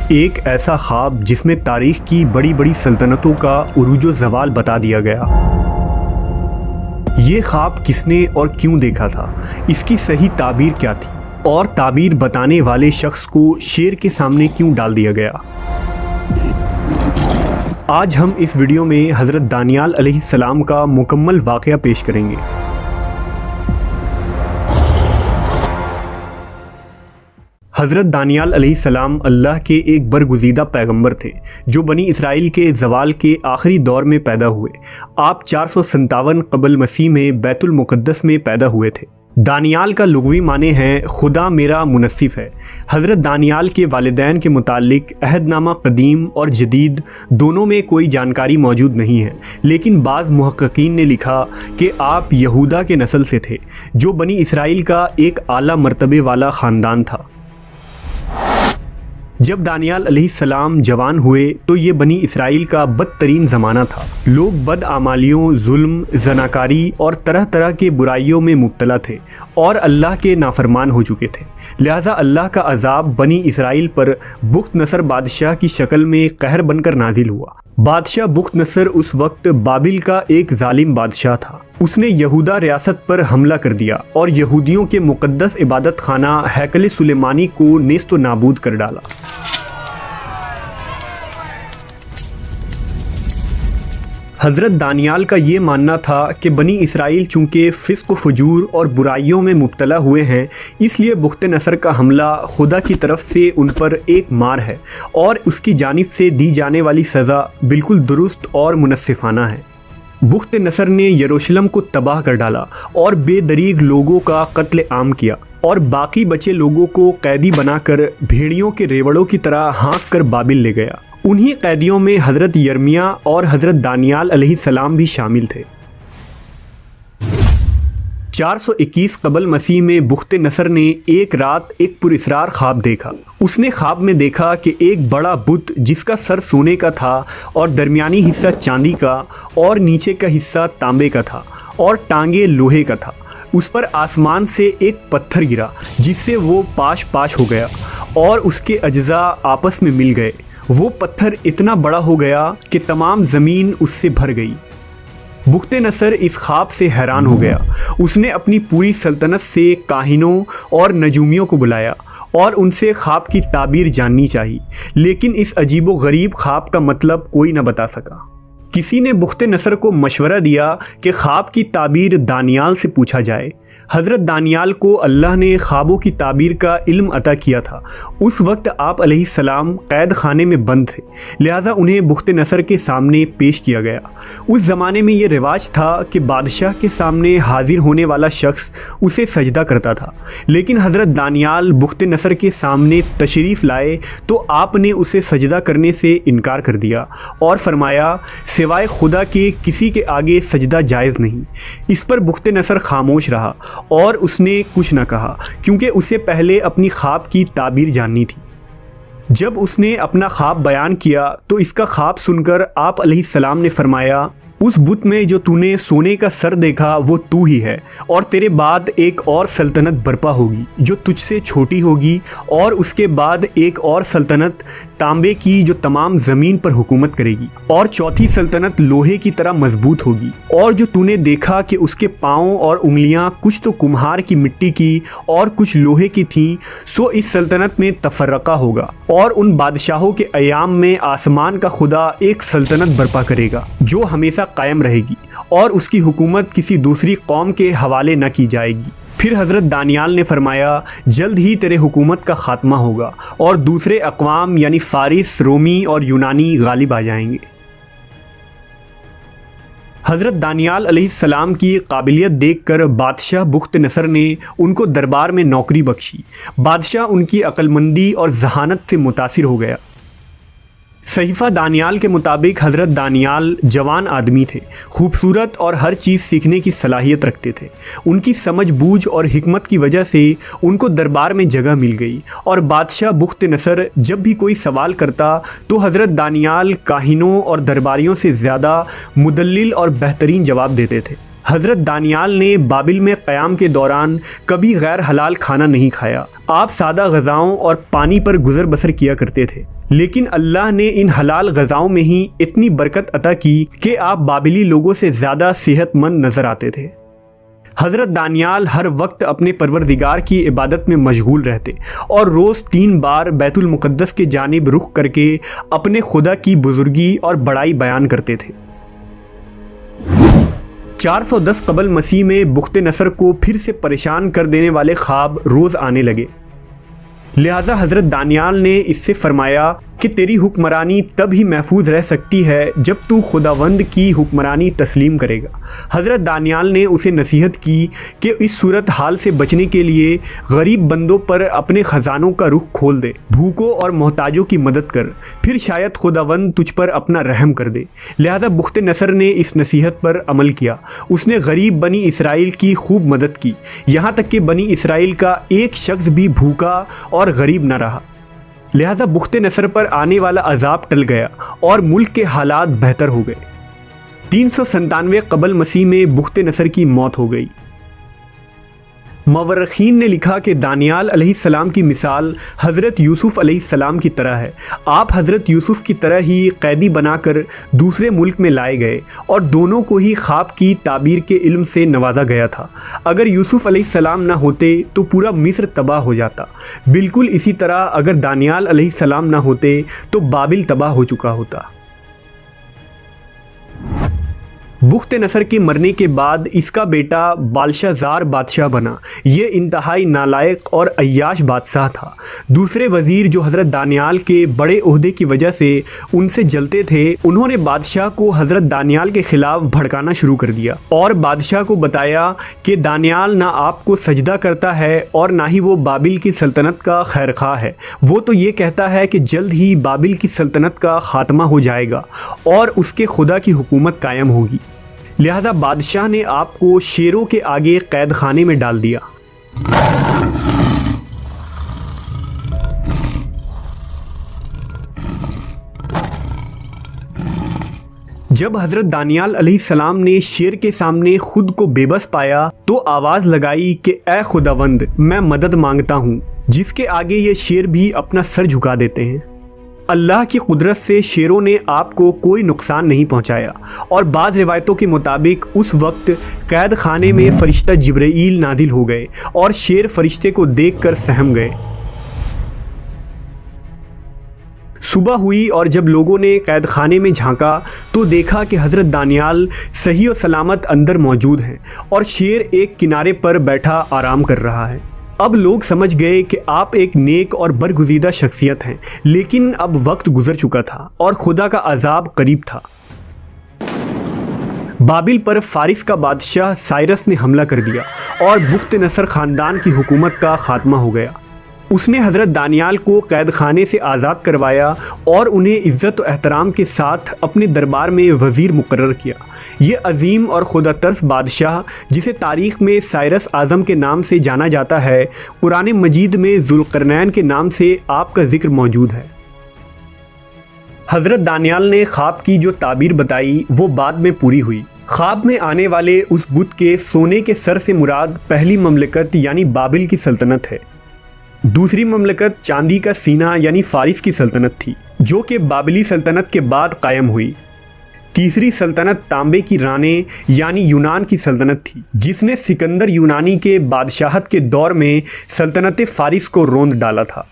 एक ऐसा ख्वाब जिसमें तारीख की बड़ी बड़ी सल्तनतों का उरूज व ज़वाल बता दिया गया। ये ख्वाब किसने और क्यों देखा था, इसकी सही ताबीर क्या थी और ताबीर बताने वाले शख्स को शेर के सामने क्यों डाल दिया गया। आज हम इस वीडियो में हज़रत दानियाल अलैहिस्सलाम का मुकम्मल वाक़या पेश करेंगे। हज़रत दानियाल अलैहिस्सलाम अल्लाह के एक बरगुज़ीदा पैगंबर थे जो बनी इसराइल के ज़वाल के आखिरी दौर में पैदा हुए। आप 457 क़ब्ल मसीह में बैतुल मुक़द्दस में पैदा हुए थे। दानियाल का लुग़वी माने हैं खुदा मेरा मुनस्सिफ़ है। हज़रत दानियाल के वालिदैन के मुतालिक अहदनामा क़दीम और जदीद दोनों में कोई जानकारी मौजूद नहीं है, लेकिन बाज़ मुहक्किकीन ने लिखा कि आप यहूदा के नस्ल से थे जो बनी इसराइल का एक आला मर्तबे वाला ख़ानदान था। जब दानियाल अलैहिस्सलाम जवान हुए तो ये बनी इसराइल का बदतरीन ज़माना था। लोग बदआमालियों, जुल्म, ज़नाकारी और तरह तरह के बुराइयों में मुब्तला थे और अल्लाह के नाफरमान हो चुके थे। लिहाजा अल्लाह का अज़ाब बनी इसराइल पर बुख्त नसर बादशाह की शक्ल में कहर बनकर नाजिल हुआ। बादशाह बुख्त नसर उस वक्त बाबिल का एक जालिम बादशाह था। उसने यहूदा रियासत पर हमला कर दिया और यहूदियों के मुक़द्दस इबादत खाना हैकल सुलेमानी को नेस्तो नाबूद कर डाला। हज़रत दानियाल का ये मानना था कि बनी इसराइल चूँकि फ़िस्क़ व फ़ुजूर और बुराइयों में मुब्तला हुए हैं, इसलिए बुख्त नसर का हमला खुदा की तरफ से उन पर एक मार है और उसकी जानिब से दी जाने वाली सज़ा बिल्कुल दुरुस्त और मुनस्सिफ़ाना है। बुख्त नसर ने यरूशलेम को तबाह कर डाला और बेदरीग लोगों का कत्ल आम किया और बाकी बचे लोगों को कैदी बनाकर भेड़ियों के रेवड़ों की तरह हाँक कर बाबिल ले गया। उन्हीं कैदियों में हज़रत यर्मिया और हज़रत दानियाल अलैहिस्सलाम भी शामिल थे। 421 क़ब्ल मसीह में बुख्त नसर ने एक रात एक पुरस्रार ख्वाब देखा। उसने ख्वाब में देखा कि एक बड़ा बुत जिसका सर सोने का था और दरमियानी हिस्सा चांदी का और नीचे का हिस्सा तांबे का था और टांगे लोहे का था। उस पर आसमान से एक पत्थर गिरा जिससे वो पाश पाश हो गया और उसके अज्जा आपस में मिल गए। वो पत्थर इतना बड़ा हो गया कि तमाम ज़मीन उससे भर गई। बुख्त नसर इस ख्वाब से हैरान हो गया। उसने अपनी पूरी सल्तनत से काहिनों और नजूमियों को बुलाया और उनसे ख्वाब की ताबीर जाननी चाहिए, लेकिन इस अजीबो गरीब ख्वाब का मतलब कोई न बता सका। किसी ने बुख्त नसर को मशवरा दिया कि ख्वाब की ताबीर दानियाल से पूछा जाए। हज़रत दानियाल को अल्लाह ने ख्वाबों की ताबीर का इल्म अता किया था। उस वक्त आप अलैहिस्सलाम कैद खाने में बंद थे, लिहाजा उन्हें बुख्त नसर के सामने पेश किया गया। उस ज़माने में ये रिवाज था कि बादशाह के सामने हाजिर होने वाला शख्स उसे सजदा करता था, लेकिन हज़रत दानियाल बुख्त नसर के सामने तशरीफ़ लाए तो आपने उसे सजदा करने से इनकार कर दिया और फरमाया, सिवाय खुदा के किसी के आगे सजदा जायज़ नहीं। इस पर बुख्त नसर खामोश रहा और उसने कुछ न कहा, क्योंकि उसे पहले अपनी ख्वाब की ताबीर जाननी थी। जब उसने अपना ख्वाब बयान किया तो इसका ख्वाब सुनकर आप अलैहिस्सलाम ने फरमाया, उस बुत में जो तूने सोने का सर देखा वो तू ही है और तेरे बाद एक और सल्तनत बर्पा होगी जो तुझसे छोटी होगी और उसके बाद एक और सल्तनत तांबे की जो तमाम ज़मीन पर हुकूमत करेगी और चौथी सल्तनत लोहे की तरह मजबूत होगी। और जो तूने देखा कि उसके पाँव और उंगलियां कुछ तो कुम्हार की मिट्टी की और कुछ लोहे की थीं, सो इस सल्तनत में तफर्रका होगा और उन बादशाहों के अयाम में आसमान का खुदा एक सल्तनत बर्पा करेगा जो हमेशा कायम रहेगी और उसकी हुकूमत किसी दूसरी कौम के हवाले न की जाएगी। फिर हज़रत दानियाल ने फरमाया, जल्द ही तेरे हुकूमत का ख़ात्मा होगा और दूसरे अक़वाम यानी फ़ारिस, रोमी और यूनानी गालिब आ जाएंगे। हज़रत दानियाल अलैहिस्सलाम की काबिलियत देखकर बादशाह बुख्त नसर ने उनको दरबार में नौकरी बख्शी। बादशाह उनकी अक्लमंदी और जहानत से मुतासिर हो गया। सहीफ़ा दानियाल के मुताबिक हज़रत दानियाल जवान आदमी थे, खूबसूरत और हर चीज़ सीखने की सलाहियत रखते थे। उनकी समझ बूझ और हिकमत की वजह से उनको दरबार में जगह मिल गई और बादशाह बुख्त नसर जब भी कोई सवाल करता तो हज़रत दानियाल काहिनों और दरबारियों से ज़्यादा मुदल्लिल और बेहतरीन जवाब देते थे। हज़रत दानियाल ने बाबिल में क़याम के दौरान कभी गैर हलाल खाना नहीं खाया। आप सादा ग़िज़ाओं और पानी पर गुज़र बसर किया करते थे, लेकिन अल्लाह ने इन हलाल ग़िज़ाओं में ही इतनी बरकत अता की कि आप बाबिली लोगों से ज़्यादा सेहतमंद नज़र आते थे। हज़रत दानियाल हर वक्त अपने परवरदिगार की इबादत में मशगूल रहते और रोज़ 3 बार बैतुल मुक़द्दस के जानिब रुख करके अपने खुदा की बुज़ुर्गी और बड़ाई बयान करते थे। 410 कबल मसीह में बुख्त नसर को फिर से परेशान कर देने वाले ख्वाब रोज़ आने लगे। लिहाजा हज़रत दानियाल ने इससे फरमाया कि तेरी हुक्मरानी तब ही महफूज रह सकती है जब तू खुदावंद की हुक्मरानी तस्लीम करेगा। हज़रत दानियाल ने उसे नसीहत की कि इस सूरत हाल से बचने के लिए गरीब बंदों पर अपने ख़जानों का रुख खोल दे, भूखों और मोहताजों की मदद कर, फिर शायद खुदावंद तुझ पर अपना रहम कर दे। लिहाजा बुख्त नसर ने इस नसीहत पर अमल किया। उसने गरीब बनी इसराइल की खूब मदद की, यहाँ तक कि बनी इसराइल का एक शख्स भी भूखा और गरीब न रहा। लिहाजा बुख्त नसर पर आने वाला अजाब टल गया और मुल्क के हालात बेहतर हो गए। 397 कबल मसीह में बुख्त नसर की मौत हो गई। मवर्रखीन ने लिखा कि दानियाल अलैहिस्सलाम की मिसाल हज़रत यूसुफ़ अलैहिस्सलाम की तरह है। आप हज़रत यूसुफ़ की तरह ही कैदी बनाकर दूसरे मुल्क में लाए गए और दोनों को ही ख्वाब की ताबीर के इल्म से नवाजा गया था। अगर यूसुफ़ अलैहिस्सलाम ना होते तो पूरा मिस्र तबाह हो जाता। बिल्कुल इसी तरह अगर दानियाल अलैहिस्सलाम ना होते तो बाबिल तबाह हो चुका होता। बुख्त नसर के मरने के बाद इसका बेटा बालशाज़ार बादशाह बना। ये इंतहाई नालायक और अय्याश बादशाह था। दूसरे वज़ीर जो हज़रत दानियाल के बड़े ओहदे की वजह से उनसे जलते थे, उन्होंने बादशाह को हज़रत दानियाल के ख़िलाफ़ भड़काना शुरू कर दिया और बादशाह को बताया कि दानियाल ना आपको सजदा करता है और ना ही वो बाबिल की सल्तनत का खैरख्वाह है। वो तो ये कहता है कि जल्द ही बाबिल की सल्तनत का ख़ात्मा हो जाएगा और उसके खुदा की हुकूमत कायम होगी। लिहाजा बादशाह ने आपको शेरों के आगे कैद खाने में डाल दिया। जब हज़रत दानियाल अलैहिस्सलाम ने शेर के सामने खुद को बेबस पाया तो आवाज़ लगाई कि ए खुदावंद, मैं मदद मांगता हूँ, जिसके आगे ये शेर भी अपना सर झुका देते हैं। अल्लाह की कुदरत से शेरों ने आपको कोई नुकसान नहीं पहुंचाया और बाज़ रिवायतों के मुताबिक उस वक्त कैद खाने में फ़रिश्ता जिब्राईल नादिल हो गए और शेर फरिश्ते को देखकर सहम गए। सुबह हुई और जब लोगों ने कैद खाने में झांका तो देखा कि हज़रत दानियाल सही और सलामत अंदर मौजूद हैं और शेर एक किनारे पर बैठा आराम कर रहा है। अब लोग समझ गए कि आप एक नेक और बरगुज़ीदा शख्सियत हैं, लेकिन अब वक्त गुजर चुका था और खुदा का अजाब करीब था। बाबिल पर फारिस का बादशाह साइरस ने हमला कर दिया और बुख्त नसर ख़ानदान की हुकूमत का ख़ात्मा हो गया। उसने हज़रत दानियाल को कैद खाने से आज़ाद करवाया और उन्हें इज़्ज़त और एहतराम के साथ अपने दरबार में वज़ीर मुकर्रर किया। ये अजीम और खुदा तरस बादशाह, जिसे तारीख़ में साइरस आज़म के नाम से जाना जाता है, कुरान मजीद में ज़ुल्क़रनैन के नाम से आपका ज़िक्र मौजूद है। हज़रत दानियाल ने ख्वाब की जो ताबीर बताई वो बाद में पूरी हुई। ख्वाब में आने वाले उस बुत के सोने के सर से मुराद पहली ममलकत यानी बाबिल की सल्तनत है। दूसरी ममलकत चांदी का सीना यानी फारिस की सल्तनत थी, जो कि बाबिली सल्तनत के बाद कायम हुई। तीसरी सल्तनत तांबे की राने यानी यूनान की सल्तनत थी, जिसने सिकंदर यूनानी के बादशाहत के दौर में सल्तनत फारिस को रोंद डाला था।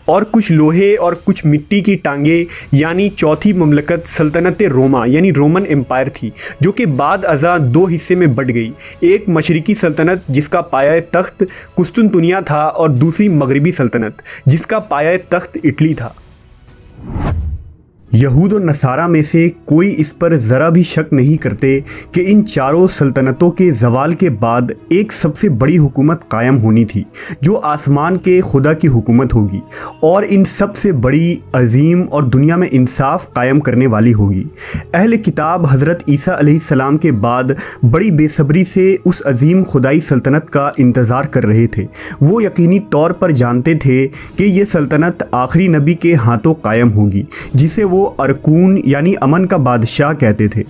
और कुछ लोहे और कुछ मिट्टी की टांगे यानी चौथी ममलकत सल्तनत रोमा यानी रोमन एम्पायर थी, जो कि बाद अज़ा 2 हिस्से में बट गई। एक मशरिकी सल्तनत जिसका पाया तख्त कुस्तुनतुनिया था और दूसरी मगरिबी सल्तनत जिसका पाया तख्त इटली था। यहूद और नसारा में से कोई इस पर ज़रा भी शक नहीं करते कि इन चारों सल्तनतों के ज़वाल के बाद एक सबसे बड़ी हुकूमत कायम होनी थी, जो आसमान के खुदा की हुकूमत होगी और इन सबसे बड़ी, अजीम और दुनिया में इंसाफ कायम करने वाली होगी। अहले किताब हज़रत ईसा अलैहिस्सलाम के बाद बड़ी बेसब्री से उस अजीम खुदाई सल्तनत का इंतज़ार कर रहे थे। वो यकीनी तौर पर जानते थे कि ये सल्तनत आखिरी नबी के हाथों कायम होगी, जिसे वो अरकून यानी अमन का बादशाह कहते थे।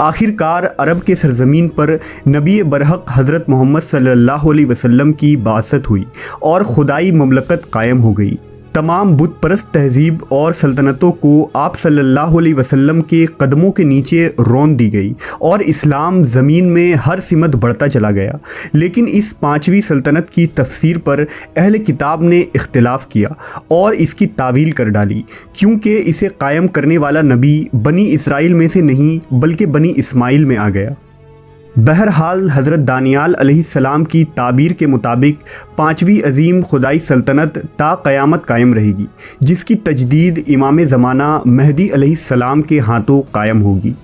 आखिरकार अरब के सरजमीन पर नबी बरहक हज़रत मोहम्मद सल्लल्लाहु अलैहि वसल्लम की बासत हुई और खुदाई ममलकत कायम हो गई। तमाम बुत परस्त तहजीब और सल्तनतों को आप सल्लल्लाहु अलैहि वसल्लम के कदमों के नीचे रौंद दी गई और इस्लाम ज़मीन में हर सिमत बढ़ता चला गया। लेकिन इस पाँचवीं सल्तनत की तफसीर पर अहले किताब ने इख्तिलाफ़ किया और इसकी तावील कर डाली, क्योंकि इसे कायम करने वाला नबी बनी इसराइल में से नहीं बल्कि बनी इस्माइल में आ गया। बहरहाल हज़रत दानियाल अलैहिस्सलाम की ताबीर के मुताबिक पाँचवीं अजीम खुदाई सल्तनत ता क़यामत कायम रहेगी, जिसकी तजदीद इमाम ज़माना महदी अलैहिस्सलाम के हाथों कायम होगी।